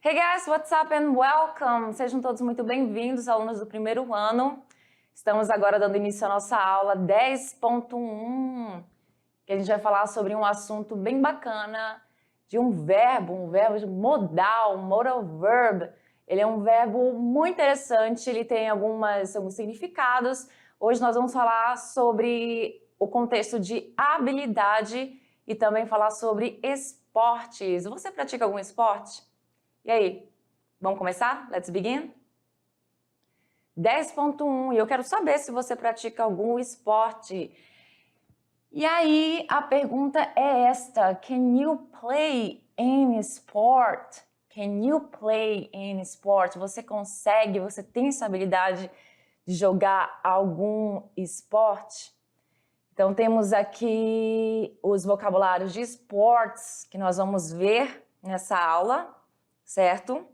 Hey guys, what's up and welcome! Sejam todos muito bem-vindos, alunos do primeiro ano. Estamos agora dando início à nossa aula 10.1, que a gente vai falar sobre um assunto bem bacana de um verbo modal, modal verb. Ele é um verbo muito interessante, ele tem alguns significados. Hoje nós vamos falar sobre o contexto de habilidade e também falar sobre esportes. Você pratica algum esporte? E aí, vamos começar? Let's begin? 10.1, e eu quero saber se você pratica algum esporte. E aí, a pergunta é esta: Can you play any sport? Can you play any sport? Você consegue, você tem essa habilidade de jogar algum esporte? Então, temos aqui os vocabulários de esportes que nós vamos ver nessa aula. Certo?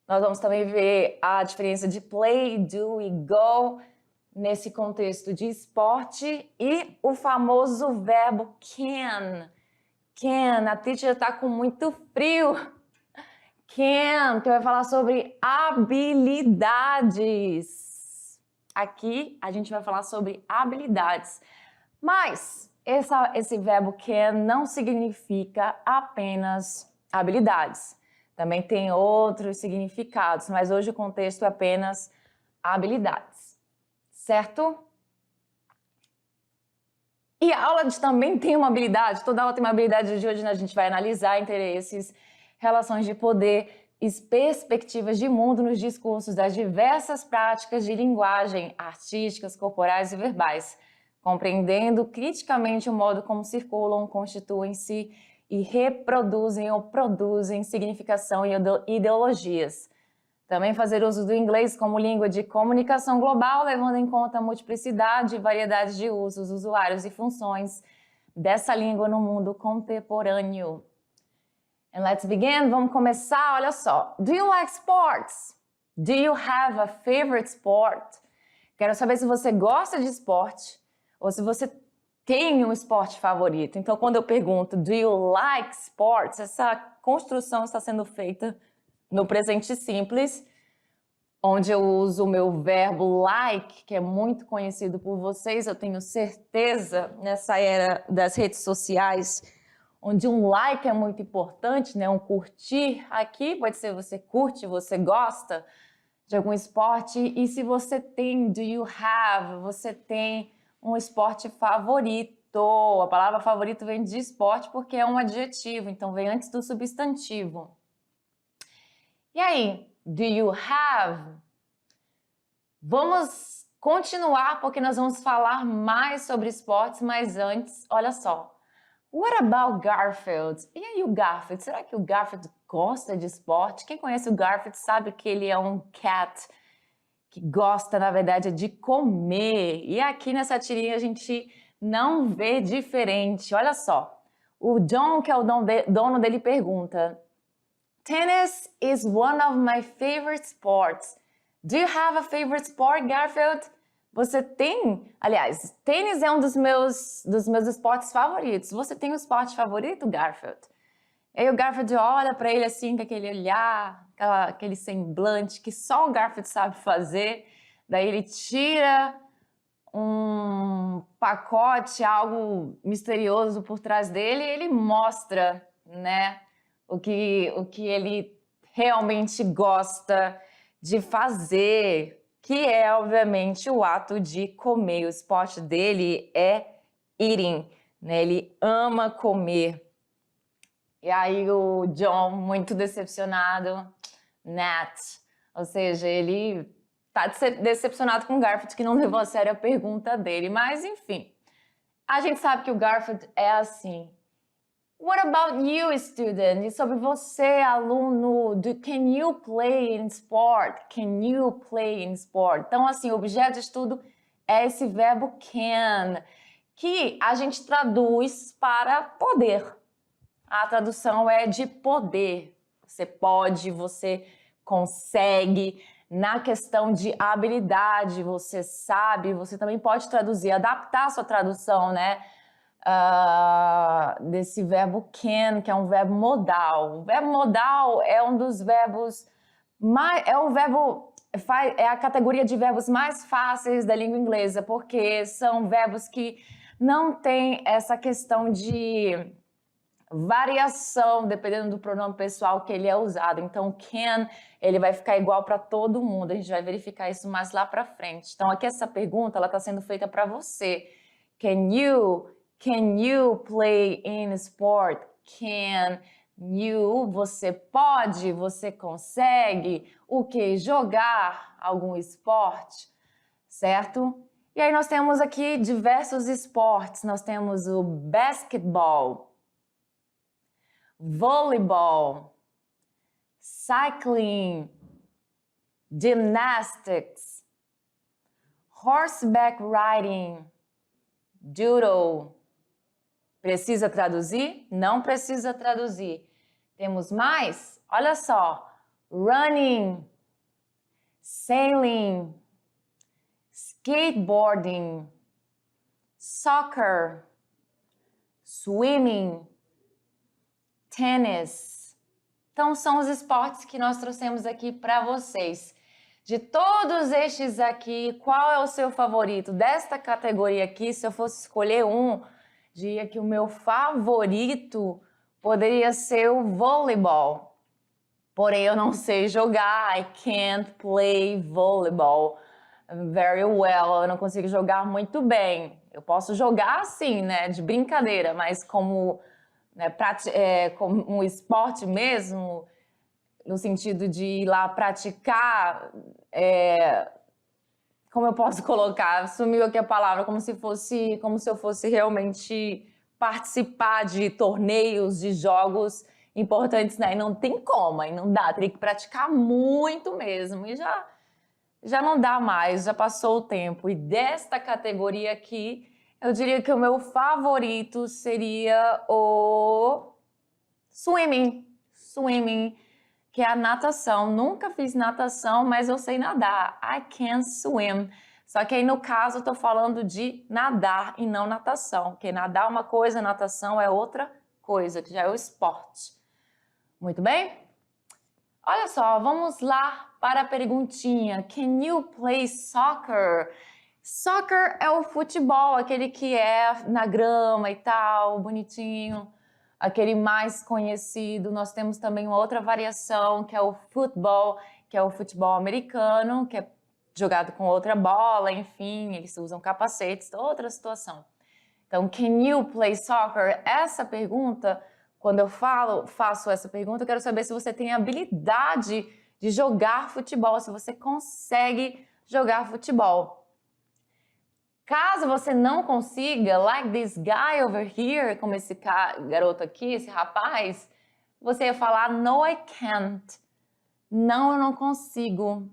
Nós vamos também ver a diferença de play, do e go nesse contexto de esporte e o famoso verbo can. Can, a teacher está com muito frio. Can, que vai falar sobre habilidades. Aqui a gente vai falar sobre habilidades. Mas esse verbo can não significa apenas habilidades. Também tem outros significados, mas hoje o contexto é apenas habilidades, certo? E a aula também tem uma habilidade, toda aula tem uma habilidade de hoje, a gente vai analisar interesses, relações de poder e perspectivas de mundo nos discursos das diversas práticas de linguagem artísticas, corporais e verbais, compreendendo criticamente o modo como circulam, constituem-se e reproduzem ou produzem significação e ideologias. Também fazer uso do inglês como língua de comunicação global, levando em conta a multiplicidade e variedade de usos, usuários e funções dessa língua no mundo contemporâneo. And let's begin. Vamos começar. Olha só. Do you like sports? Do you have a favorite sport? Quero saber se você gosta de esporte ou se você tem um esporte favorito. Então, quando eu pergunto, do you like sports? Essa construção está sendo feita no presente simples, onde eu uso o meu verbo like, que é muito conhecido por vocês, eu tenho certeza, nessa era das redes sociais, onde um like é muito importante, né? Um curtir. Aqui pode ser você curte, você gosta de algum esporte. E se você tem, do you have? Você tem um esporte favorito. A palavra favorito vem de esporte porque é um adjetivo, então vem antes do substantivo. E aí, do you have? Vamos continuar porque nós vamos falar mais sobre esportes, mas antes, olha só. What about Garfield? E aí o Garfield? Será que o Garfield gosta de esporte? Quem conhece o Garfield sabe que ele é um cat que gosta, na verdade, de comer. E aqui nessa tirinha a gente não vê diferente. Olha só, o John, que é o dono dele, pergunta: Tennis is one of my favorite sports. Do you have a favorite sport, Garfield? Você tem? Aliás, tênis é um dos meus esportes favoritos. Você tem um esporte favorito, Garfield? E aí o Garfield olha para ele assim, com aquele olhar, aquele semblante que só o Garfield sabe fazer. Daí ele tira um pacote, algo misterioso por trás dele, e ele mostra, né, o que ele realmente gosta de fazer, que é, obviamente, o ato de comer. O esporte dele é eating, né? Ele ama comer. E aí o John, muito decepcionado, Nat, ou seja, ele tá decepcionado com o Garfield, que não levou a sério a pergunta dele. Mas, enfim, a gente sabe que o Garfield é assim. What about you, student? E sobre você, aluno, can you play in sport? Can you play in sport? Então, assim, o objeto de estudo é esse verbo can, que a gente traduz para poder. A tradução é de poder. Você pode, você consegue. Na questão de habilidade, você sabe, você também pode traduzir, adaptar a sua tradução, né? desse verbo can, que é um verbo modal. O verbo modal é um dos verbos mais... É a categoria de verbos mais fáceis da língua inglesa, porque são verbos que não têm essa questão de variação, dependendo do pronome pessoal que ele é usado. Então, can, ele vai ficar igual para todo mundo. A gente vai verificar isso mais lá para frente. Então, aqui essa pergunta, ela está sendo feita para você. Can you play in sport? Can you, você pode, você consegue, o que? Jogar algum esporte, certo? E aí nós temos aqui diversos esportes. Nós temos o basquetebol, voleibol, cycling, gymnastics, horseback riding, judo. Precisa traduzir? Não precisa traduzir. Temos mais? Olha só. Running, sailing, skateboarding, soccer, swimming, tênis. Então, são os esportes que nós trouxemos aqui para vocês. De todos estes aqui, qual é o seu favorito? Desta categoria aqui, se eu fosse escolher um, diria que o meu favorito poderia ser o voleibol. Porém, eu não sei jogar. I can't play volleyball very well. Eu não consigo jogar muito bem. Eu posso jogar assim, né, de brincadeira, mas como um esporte mesmo, no sentido de ir lá praticar, como eu posso colocar? Sumiu aqui a palavra, como se eu fosse realmente participar de torneios, de jogos importantes, né? E não tem como, aí não dá, teria que praticar muito mesmo, e já não dá mais, já passou o tempo. E desta categoria aqui, eu diria que o meu favorito seria o swimming, que é a natação. Nunca fiz natação, mas eu sei nadar. I can swim. Só que aí, no caso, eu tô falando de nadar e não natação. Porque nadar é uma coisa, natação é outra coisa, que já é o esporte. Muito bem? Olha só, vamos lá para a perguntinha. Can you play soccer? Soccer é o futebol, aquele que é na grama e tal, bonitinho. Aquele mais conhecido. Nós temos também uma outra variação, que é o football, que é o futebol americano, que é jogado com outra bola, enfim, eles usam capacetes, outra situação. Então, can you play soccer? Essa pergunta, quando eu faço essa pergunta, eu quero saber se você tem habilidade de jogar futebol, se você consegue jogar futebol. Caso você não consiga, like this guy over here, como esse garoto aqui, esse rapaz, você ia falar no, I can't. Não, eu não consigo.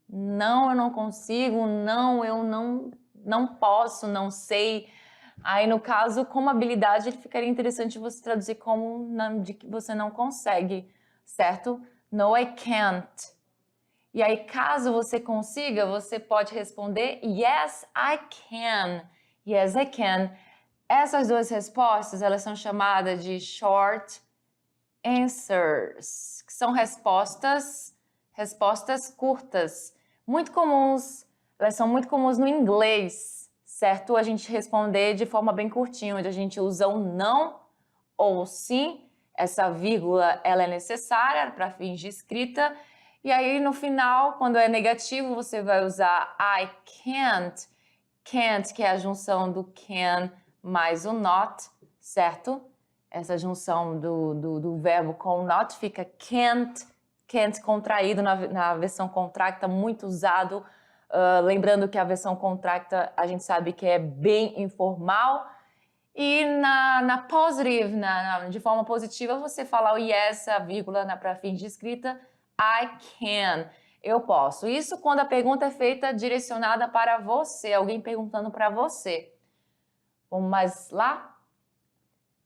Não, eu não consigo. Não, eu não posso, não sei. Aí, no caso, como habilidade, ele ficaria interessante você traduzir como de que você não consegue, certo? No, I can't. E aí, caso você consiga, você pode responder Yes, I can. Yes, I can. Essas duas respostas, elas são chamadas de short answers, que são respostas curtas, muito comuns. Elas são muito comuns no inglês, certo? A gente responder de forma bem curtinha, onde a gente usa o não ou sim. Essa vírgula, ela é necessária para fins de escrita. E aí, no final, quando é negativo, você vai usar I can't. Can't, que é a junção do can mais o not, certo? Essa junção do verbo com not fica can't. Can't contraído na versão contracta, muito usado. Lembrando que a versão contracta, a gente sabe que é bem informal. E na positive, de forma positiva, você fala o yes, a vírgula para fins de escrita, I can, eu posso. Isso quando a pergunta é feita direcionada para você, alguém perguntando para você. Vamos mais lá?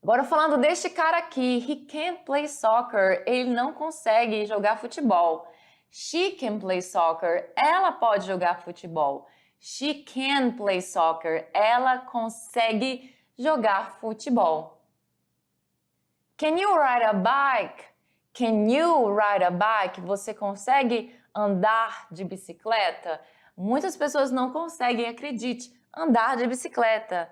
Agora falando deste cara aqui, he can't play soccer, ele não consegue jogar futebol. She can play soccer, ela pode jogar futebol. She can play soccer, ela consegue jogar futebol. Can you ride a bike? Can you ride a bike? Você consegue andar de bicicleta? Muitas pessoas não conseguem, acredite, andar de bicicleta.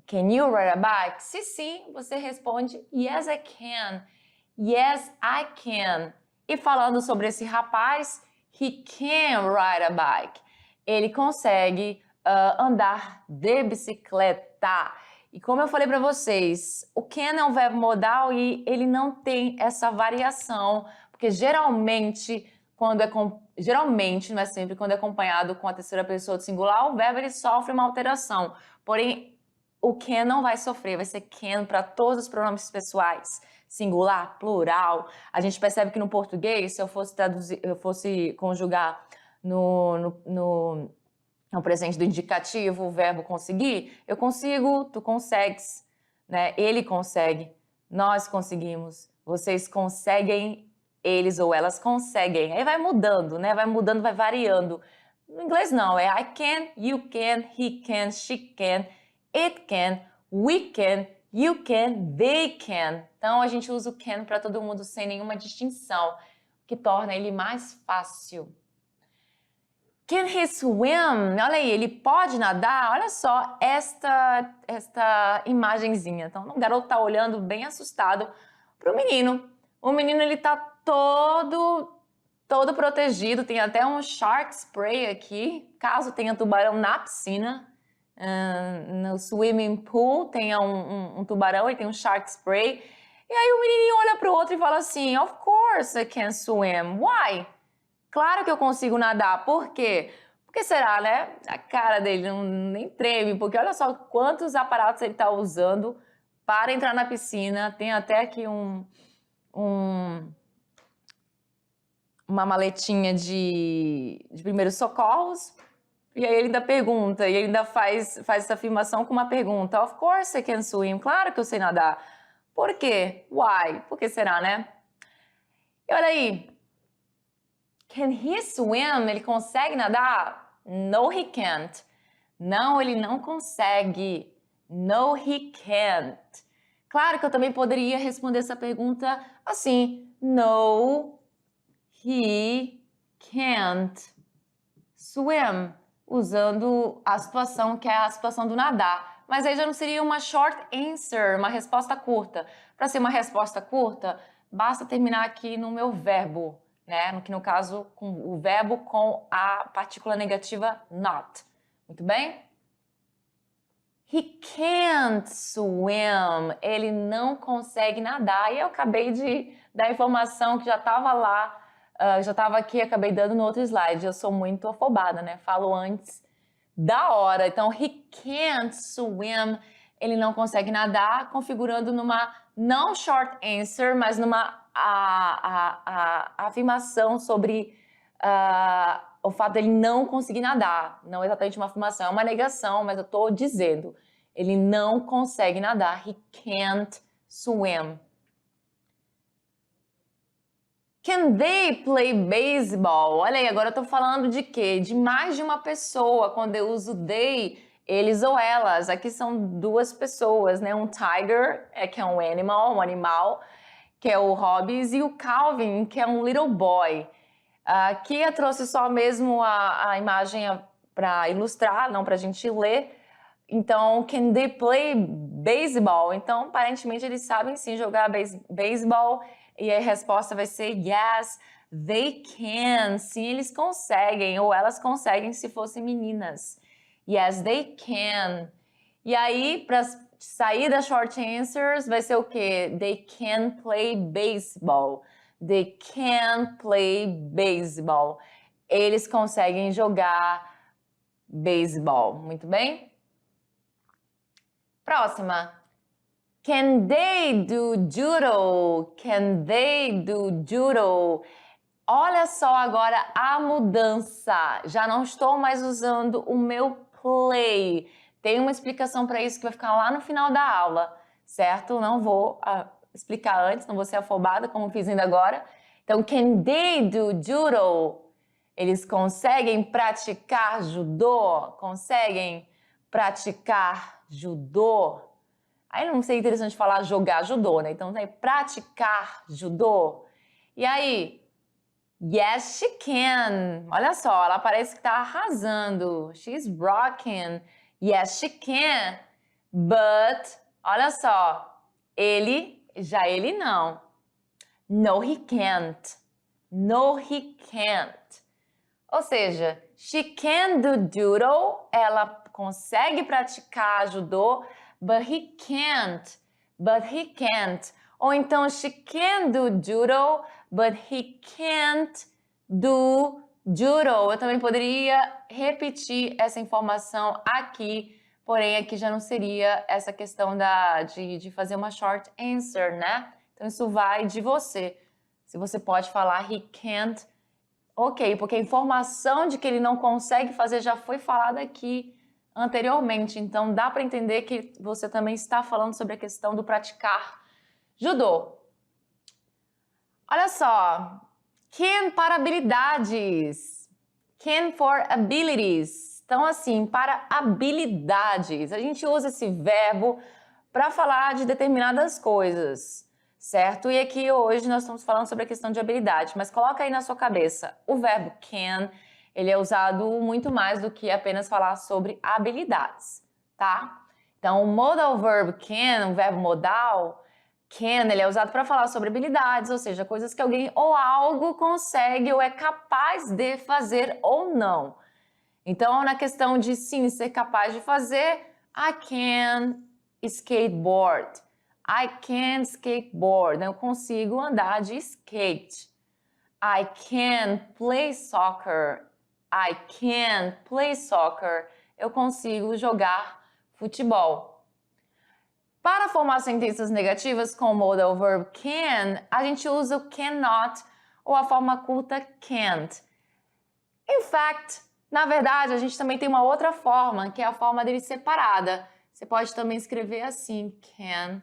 Can you ride a bike? Se sim, você responde Yes, I can. Yes, I can. E falando sobre esse rapaz, he can ride a bike. Ele consegue andar de bicicleta. E como eu falei para vocês, o can é um verbo modal e ele não tem essa variação, porque geralmente, geralmente, não é sempre, quando é acompanhado com a terceira pessoa do singular, o verbo ele sofre uma alteração. Porém, o can não vai sofrer, vai ser can para todos os pronomes pessoais. Singular, plural. A gente percebe que no português, se eu fosse traduzir, eu fosse conjugar no presente do indicativo, o verbo conseguir, eu consigo, tu consegues, né? Ele consegue, nós conseguimos, vocês conseguem, eles ou elas conseguem. Aí vai mudando, né? Vai mudando, vai variando. No inglês não, é I can, you can, he can, she can, it can, we can, you can, they can. Então a gente usa o can para todo mundo sem nenhuma distinção, que torna ele mais fácil. Can he swim? Olha aí, ele pode nadar? Olha só esta imagenzinha. Então, o garoto tá olhando bem assustado pro menino. O menino, ele tá todo protegido. Tem até um shark spray aqui, caso tenha tubarão na piscina. No swimming pool tem um tubarão e tem um shark spray. E aí o menininho olha pro outro e fala assim, Of course I can swim. Why? Claro que eu consigo nadar. Por quê? Porque será, né? A cara dele nem treme, porque olha só quantos aparatos ele está usando para entrar na piscina. Tem até aqui uma maletinha de primeiros socorros. E aí ele ainda pergunta, e ele ainda faz essa afirmação com uma pergunta. Of course I can swim. Claro que eu sei nadar. Por quê? Why? Por que será, né? E olha aí. Can he swim? Ele consegue nadar? No, he can't. Não, ele não consegue. No, he can't. Claro que eu também poderia responder essa pergunta assim. No, he can't swim. Usando a situação que é a situação do nadar. Mas aí já não seria uma short answer, uma resposta curta. Para ser uma resposta curta, basta terminar aqui no meu verbo. Né? Que no caso, com o verbo com a partícula negativa not. Muito bem? He can't swim. Ele não consegue nadar. E eu acabei de dar informação que já estava lá, já estava aqui, acabei dando no outro slide. Eu sou muito afobada, né? Falo antes da hora. Então, he can't swim. Ele não consegue nadar, configurando numa não short answer, mas numa a afirmação sobre o fato dele não conseguir nadar. Não exatamente uma afirmação, é uma negação, mas eu estou dizendo. Ele não consegue nadar. He can't swim. Can they play baseball? Olha aí, agora eu tô falando de quê? De mais de uma pessoa. Quando eu uso they, eles ou elas. Aqui são duas pessoas, né? Um tiger, que é um animal, que é o Hobbes, e o Calvin, que é um little boy. Aqui eu trouxe só mesmo a imagem para ilustrar, não para a gente ler. Então, can they play baseball? Então, aparentemente, eles sabem sim jogar baseball. E a resposta vai ser yes, they can. Sim, eles conseguem, ou elas conseguem se fossem meninas. Yes, they can. E aí, para sair das short answers, vai ser o quê? They can play baseball. They can play baseball. Eles conseguem jogar beisebol. Muito bem? Próxima. Can they do judo? Can they do judo? Olha só agora a mudança. Já não estou mais usando o meu play. Tem uma explicação para isso que vai ficar lá no final da aula, certo? Não vou explicar antes, não vou ser afobada como fiz ainda agora. Então, can they do judo? Eles conseguem praticar judô? Conseguem praticar judô? Aí não seria interessante falar jogar judô, né? Então, praticar judô. E aí, yes, she can. Olha só, ela parece que tá arrasando. She's rocking. Yes, she can. But, olha só, ele não. No, he can't. No, he can't. Ou seja, she can do judo, ela consegue praticar judô, but he can't. But he can't. Ou então, she can do judo, but he can't do judo. Eu também poderia repetir essa informação aqui, porém aqui já não seria essa questão de fazer uma short answer, né? Então isso vai de você. Se você pode falar he can't, ok, porque a informação de que ele não consegue fazer já foi falada aqui anteriormente, então dá para entender que você também está falando sobre a questão do praticar judô. Olha só, can para habilidades, can for abilities. Então assim, para habilidades, a gente usa esse verbo para falar de determinadas coisas, certo? E aqui hoje nós estamos falando sobre a questão de habilidade, mas coloca aí na sua cabeça, o verbo can, ele é usado muito mais do que apenas falar sobre habilidades, tá? Então, o modal verb can, o verbo modal, can, ele é usado para falar sobre habilidades, ou seja, coisas que alguém ou algo consegue ou é capaz de fazer ou não. Então, na questão de sim, ser capaz de fazer, I can skateboard. I can skateboard. Eu consigo andar de skate. I can play soccer. I can play soccer. Eu consigo jogar futebol. Para formar sentenças negativas com o modal verb can, a gente usa o cannot ou a forma curta can't. In fact, na verdade, a gente também tem uma outra forma, que é a forma dele separada. Você pode também escrever assim, can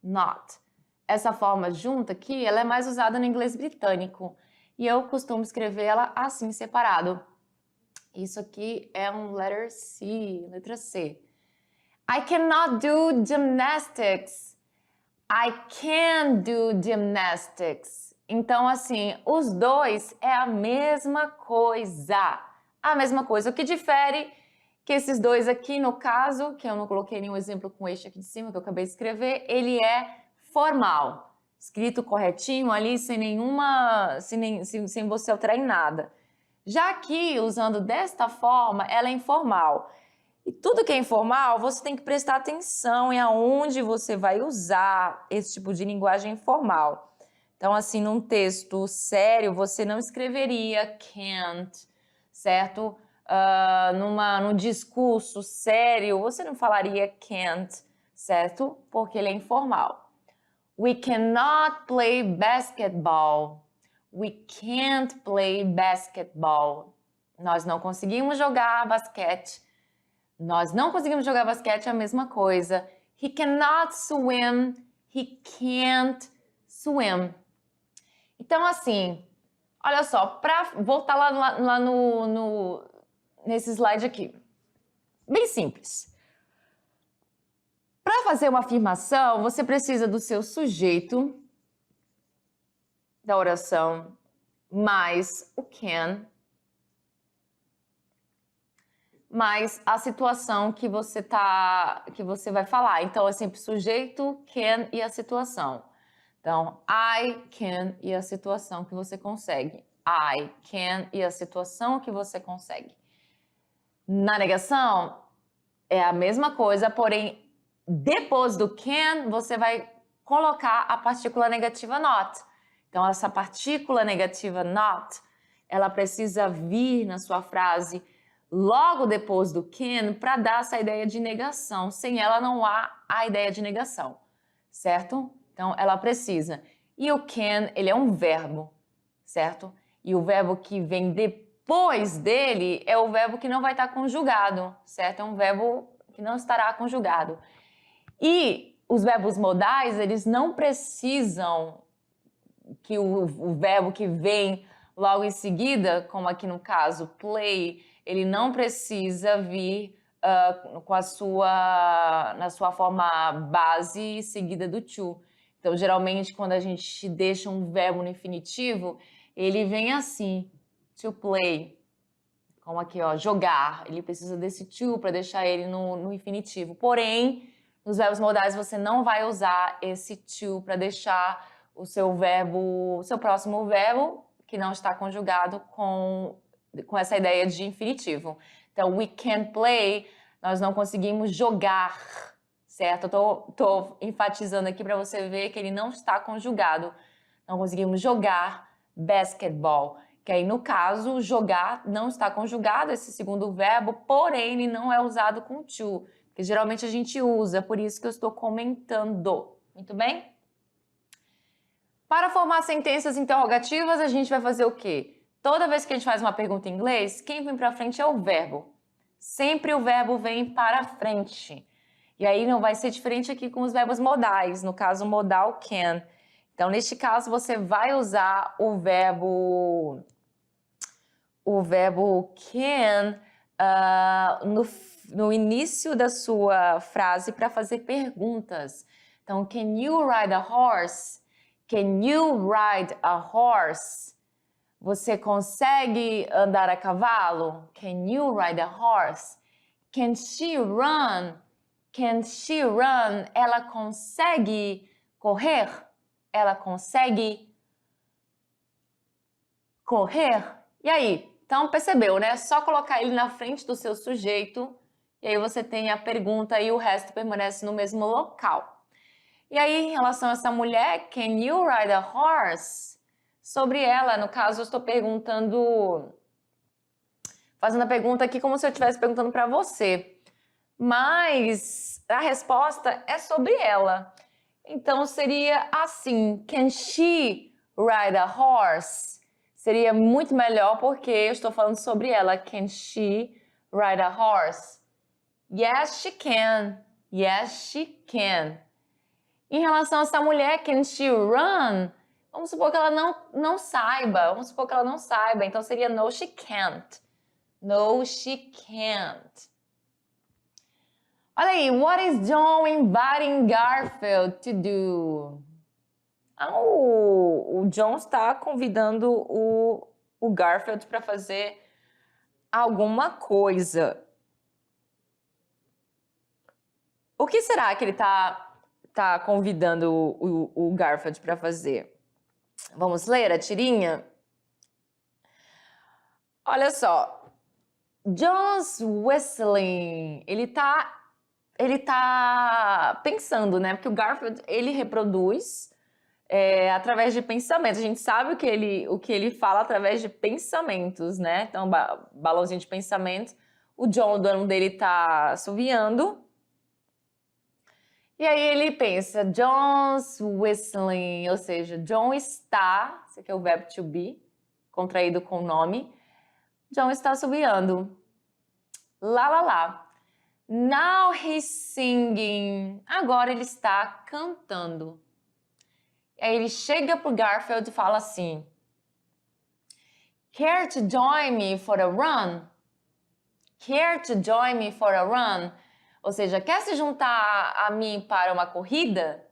not. Essa forma junta aqui, ela é mais usada no inglês britânico. E eu costumo escrever ela assim, separado. Isso aqui é um letra C. I cannot do gymnastics. I can do gymnastics. Então, assim, os dois é a mesma coisa. A mesma coisa. O que difere que esses dois aqui, no caso, que eu não coloquei nenhum exemplo com este aqui de cima, que eu acabei de escrever, ele é formal. Escrito corretinho ali, sem você alterar em nada. Já aqui, usando desta forma, ela é informal. E tudo que é informal, você tem que prestar atenção em aonde você vai usar esse tipo de linguagem informal. Então, assim, num texto sério, você não escreveria can't, certo? Num discurso sério, você não falaria can't, certo? Porque ele é informal. We cannot play basketball. We can't play basketball. Nós não conseguimos jogar basquete. Nós não conseguimos jogar basquete, é a mesma coisa. He cannot swim. He can't swim. Então, assim, olha só, para voltar lá nesse slide aqui. Bem simples. Para fazer uma afirmação, você precisa do seu sujeito da oração mais o can, mais a situação que você vai falar. Então é sempre sujeito, can e a situação. Então, I can e a situação que você consegue. I can e a situação que você consegue. Na negação, é a mesma coisa, porém, depois do can, você vai colocar a partícula negativa not. Então, essa partícula negativa not, ela precisa vir na sua frase logo depois do can para dar essa ideia de negação. Sem ela, não há a ideia de negação, certo? Então, ela precisa. E o can, ele é um verbo, certo? E o verbo que vem depois dele é o verbo que não vai estar conjugado, certo? É um verbo que não estará conjugado. E os verbos modais, eles não precisam que o verbo que vem logo em seguida, como aqui no caso play, ele não precisa vir na sua forma base seguida do to. Então, geralmente, quando a gente deixa um verbo no infinitivo, ele vem assim, to play. Como aqui, ó, jogar. Ele precisa desse to para deixar ele no infinitivo. Porém, nos verbos modais você não vai usar esse to para deixar o seu próximo verbo, que não está conjugado, com essa ideia de infinitivo. Então, we can't play, nós não conseguimos jogar, certo? Eu tô enfatizando aqui para você ver que ele não está conjugado. Não conseguimos jogar basketball. Que aí, no caso, jogar não está conjugado, esse segundo verbo, porém, ele não é usado com to, que geralmente a gente usa, por isso que eu estou comentando. Muito bem? Para formar sentenças interrogativas, a gente vai fazer o quê? Toda vez que a gente faz uma pergunta em inglês, quem vem para frente é o verbo. Sempre o verbo vem para frente. E aí não vai ser diferente aqui com os verbos modais, no caso, o modal can. Então, neste caso, você vai usar o verbo can no início da sua frase para fazer perguntas. Então, can you ride a horse? Can you ride a horse? Você consegue andar a cavalo? Can you ride a horse? Can she run? Can she run? Ela consegue correr? Ela consegue correr? E aí? Então, percebeu, né? É só colocar ele na frente do seu sujeito e aí você tem a pergunta e o resto permanece no mesmo local. E aí, em relação a essa mulher, can you ride a horse? Sobre ela, no caso, eu estou fazendo a pergunta aqui como se eu estivesse perguntando para você. Mas a resposta é sobre ela. Então, seria assim, can she ride a horse? Seria muito melhor porque eu estou falando sobre ela. Can she ride a horse? Yes, she can. Yes, she can. Em relação a essa mulher, can she run? Vamos supor que ela não saiba. Vamos supor que ela não saiba. Então, seria no, she can't. No, she can't. Olha aí, what is John inviting Garfield to do? O John está convidando o Garfield para fazer alguma coisa. O que será que ele tá convidando o Garfield para fazer? Vamos ler a tirinha? Olha só. John's whistling. Ele tá pensando, né? Porque o Garfield, ele reproduz através de pensamentos. A gente sabe o que ele fala através de pensamentos, né? Então, balãozinho de pensamento. O John, o dono dele, tá assoviando. E aí ele pensa, John's whistling, ou seja, John está, esse aqui é o verbo to be, contraído com o nome. John está assoviando. Lá, lá, lá. Now he's singing. Agora ele está cantando. Aí ele chega pro Garfield e fala assim, Care to join me for a run? Care to join me for a run? Ou seja, quer se juntar a mim para uma corrida?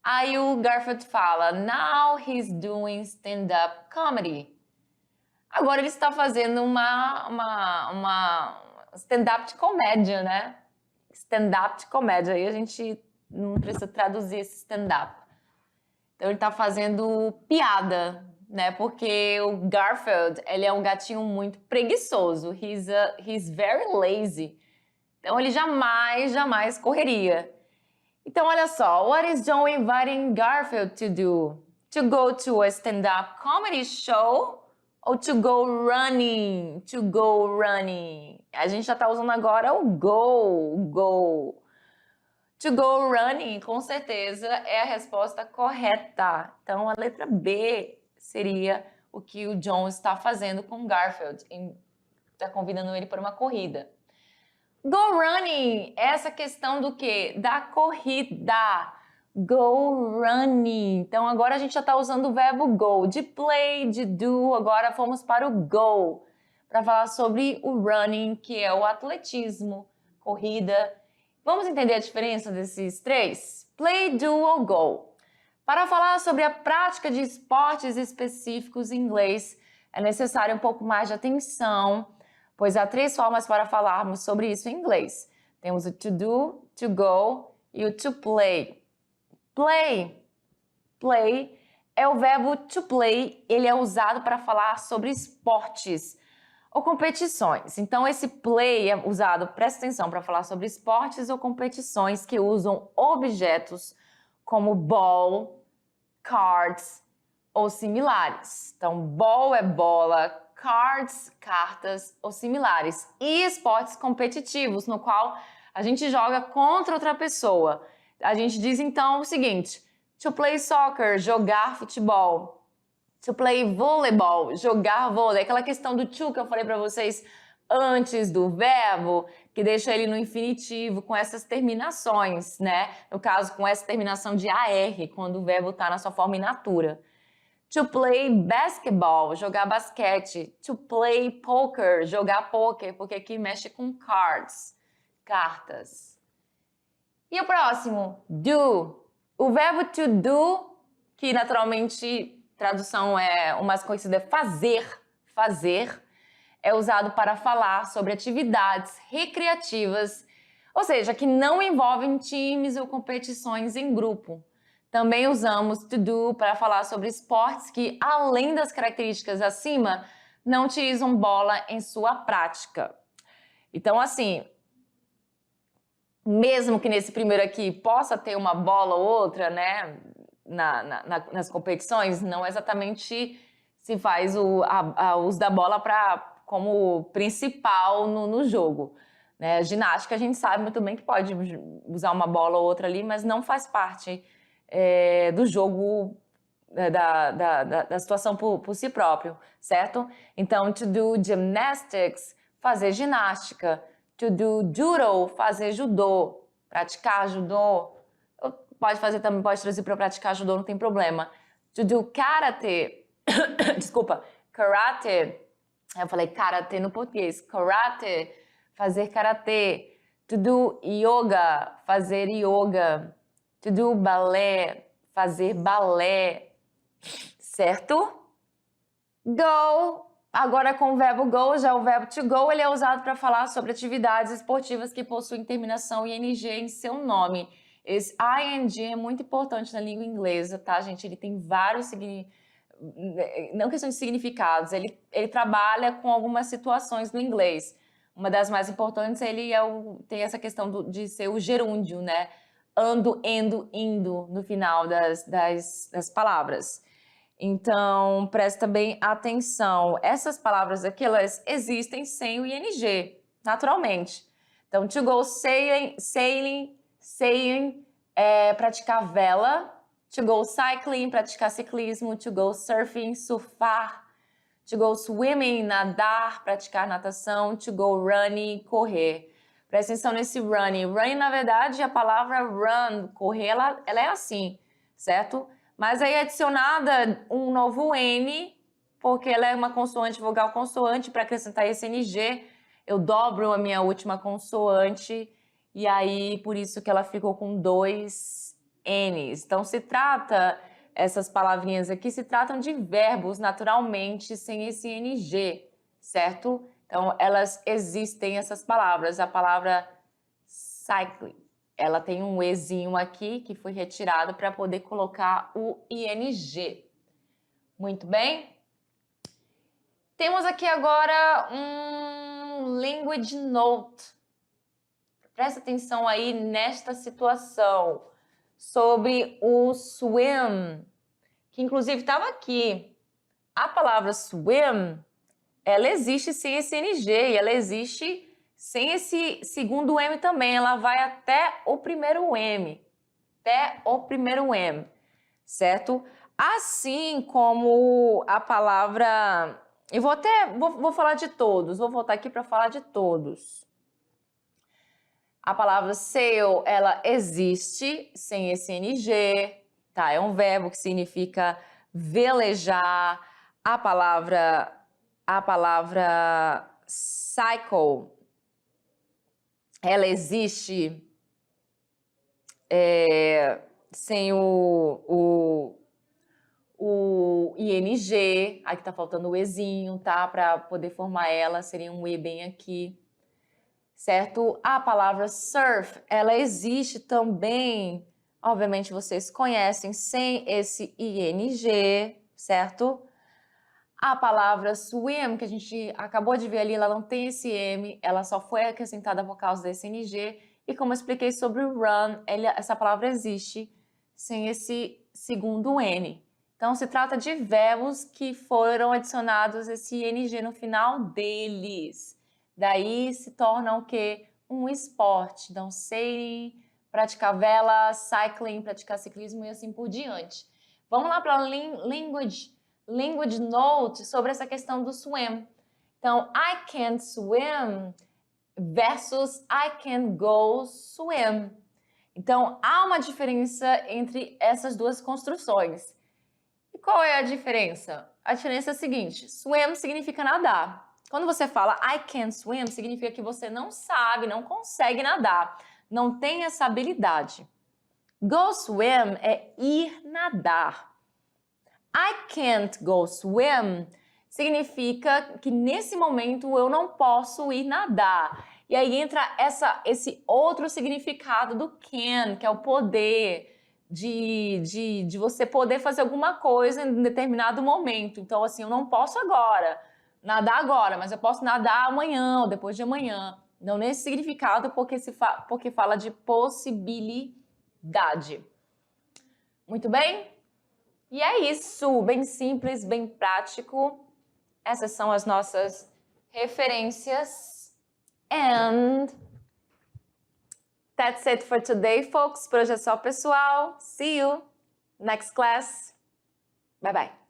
Aí o Garfield fala, Now he's doing stand-up comedy. Agora ele está fazendo uma stand-up de comédia, né? Stand-up de comédia. Aí a gente não precisa traduzir esse stand-up. Então ele está fazendo piada, né? Porque o Garfield, ele é um gatinho muito preguiçoso. He's very lazy. Então ele jamais correria. Então olha só, what is John inviting Garfield to do? To go to a stand-up comedy show ou to go running? To go running. A gente já está usando agora o go. To go running, com certeza, é a resposta correta. Então a letra B seria o que o John está fazendo com o Garfield. Está convidando ele para uma corrida. Go running, essa questão do quê? Da corrida. Go running. Então, agora a gente já está usando o verbo go. De play, de do, agora fomos para o go. para falar sobre o running, que é o atletismo, corrida. Vamos entender a diferença desses três? Play, do ou go. Para falar sobre a prática de esportes específicos em inglês, é necessário um pouco mais de atenção, pois há três formas para falarmos sobre isso em inglês. Temos o to do, to go e o to play. Play. Play é o verbo to play, ele é usado para falar sobre esportes ou competições. Então, esse play é usado, presta atenção, para falar sobre esportes ou competições que usam objetos como ball, cards ou similares. Então, ball é bola, cards, cartas ou similares. E esportes competitivos, no qual a gente joga contra outra pessoa. A gente diz, então, o seguinte: to play soccer, jogar futebol. To play volleyball, jogar vôlei. Aquela questão do to que eu falei para vocês antes do verbo, que deixa ele no infinitivo com essas terminações, né? No caso, com essa terminação de AR, quando o verbo está na sua forma in natura. To play basketball, jogar basquete. To play poker, jogar poker, porque aqui mexe com cards, cartas. E o próximo, do. O verbo to do, que naturalmente tradução é o mais conhecido é fazer, é usado para falar sobre atividades recreativas, ou seja, que não envolvem times ou competições em grupo. Também usamos to do para falar sobre esportes que, além das características acima, não utilizam bola em sua prática. Então, assim, mesmo que nesse primeiro aqui possa ter uma bola ou outra, né, nas competições, não exatamente se faz o uso da bola como principal no jogo. Né? Ginástica a gente sabe muito bem que pode usar uma bola ou outra ali, mas não faz parte do jogo, da situação por si próprio, certo? Então, to do gymnastics, fazer ginástica. To do judo, fazer judô, praticar judô. Pode fazer também, pode traduzir para praticar judô, não tem problema. To do karate, desculpa, karate, eu falei karate no português, karate, fazer karatê. To do yoga, fazer yoga. To do balé, fazer balé, certo? Go, agora com o verbo go, já o verbo to go, ele é usado para falar sobre atividades esportivas que possuem terminação ing em seu nome. Esse ing é muito importante na língua inglesa, tá, gente? Ele tem vários não questão de significados, ele trabalha com algumas situações no inglês. Uma das mais importantes, ele tem essa questão de ser o gerúndio, né? Ando, endo, indo no final das palavras. Então, presta bem atenção. Essas palavras aqui, elas existem sem o ing, naturalmente. Então, to go sailing é praticar vela. To go cycling, praticar ciclismo. To go surfing, surfar. To go swimming, nadar, praticar natação. To go running, correr. Presta atenção nesse running. Running, na verdade, a palavra run, correr, ela é assim, certo? Mas aí é adicionada um novo N, porque ela é uma consoante, vogal consoante, para acrescentar esse NG, eu dobro a minha última consoante, e aí por isso que ela ficou com dois N's. Então essas palavrinhas aqui se tratam de verbos naturalmente sem esse NG, certo? Então elas existem, essas palavras. A palavra cycling, ela tem um Ezinho aqui que foi retirado para poder colocar o ING. Muito bem? Temos aqui agora um language note. Presta atenção aí nesta situação sobre o swim, que inclusive estava aqui. A palavra swim, ela existe sem esse NG e ela existe sem esse segundo M também, ela vai até o primeiro M. Até o primeiro M, certo? Assim como a palavra... Eu vou falar de todos, vou voltar aqui para falar de todos. A palavra sail, ela existe sem esse NG, tá? É um verbo que significa velejar. A palavra a palavra cycle, ela existe sem o ing, aqui tá faltando o ezinho, tá? Para poder formar ela, seria um e bem aqui, certo? A palavra surf, ela existe também, obviamente vocês conhecem, sem esse ing, certo? A palavra swim, que a gente acabou de ver ali, ela não tem esse M, ela só foi acrescentada por causa desse NG. E como eu expliquei sobre o run, essa palavra existe sem esse segundo N. Então, se trata de verbos que foram adicionados esse NG no final deles. Daí se torna o quê? Um esporte. Então, sailing, praticar vela, cycling, praticar ciclismo e assim por diante. Vamos lá para a language note sobre essa questão do swim. Então, I can't swim versus I can go swim. Então, há uma diferença entre essas duas construções. E qual é a diferença? A diferença é a seguinte, swim significa nadar. Quando você fala I can't swim, significa que você não sabe, não consegue nadar, não tem essa habilidade. Go swim é ir nadar. I can't go swim significa que nesse momento eu não posso ir nadar. E aí entra esse outro significado do can, que é o poder de você poder fazer alguma coisa em determinado momento. Então, assim, eu não posso nadar agora, mas eu posso nadar amanhã ou depois de amanhã. Não nesse significado, porque fala de possibilidade. Muito bem? E é isso, bem simples, bem prático. Essas são as nossas referências. And that's it for today, folks. Por hoje é só, pessoal. See you next class. Bye bye.